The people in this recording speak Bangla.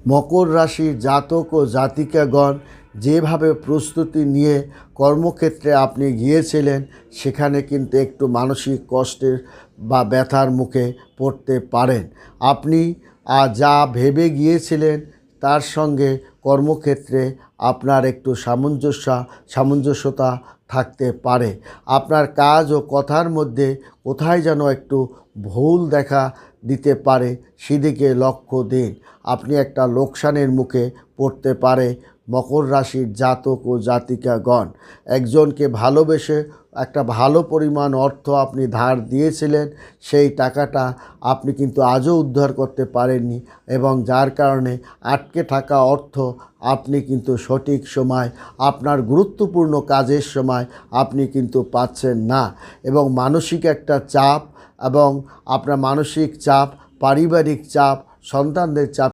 মকর রাশির জাতক ও জাতিকাগণ যেভাবে প্রস্তুতি নিয়ে কর্মক্ষেত্রে আপনি গিয়েছিলেন, সেখানে কিন্তু একটু মানসিক কষ্টের বা ব্যথার মুখে পড়তে পারেন। আপনি যা ভেবে গিয়েছিলেন তার সঙ্গে কর্মক্ষেত্রে আপনার একটু সামঞ্জস্যতা থাকতে পারে। আপনার কাজ ও কথার মধ্যে কোথায় যেন একটু ভুল দেখা দিতে পারে, সেদিকে লক্ষ্য দিন। আপনি একটা লোকসানের মুখে পড়তে পারে মকর রাশির জাতক ও জাতিকাগণ। একজনকে ভালোবেসে একটা ভালো পরিমাণ অর্থ আপনি ধার দিয়েছিলেন, সেই টাকাটা আপনি কিন্তু আজও উদ্ধার করতে পারেননি, এবং যার কারণে আটকে থাকা অর্থ আপনি কিন্তু সঠিক সময় আপনার গুরুত্বপূর্ণ কাজের সময় আপনি কিন্তু পাচ্ছেন না। এবং মানসিক একটা চাপ, এবং আপনার মানসিক চাপ, পারিবারিক চাপ, সন্তানদের চাপ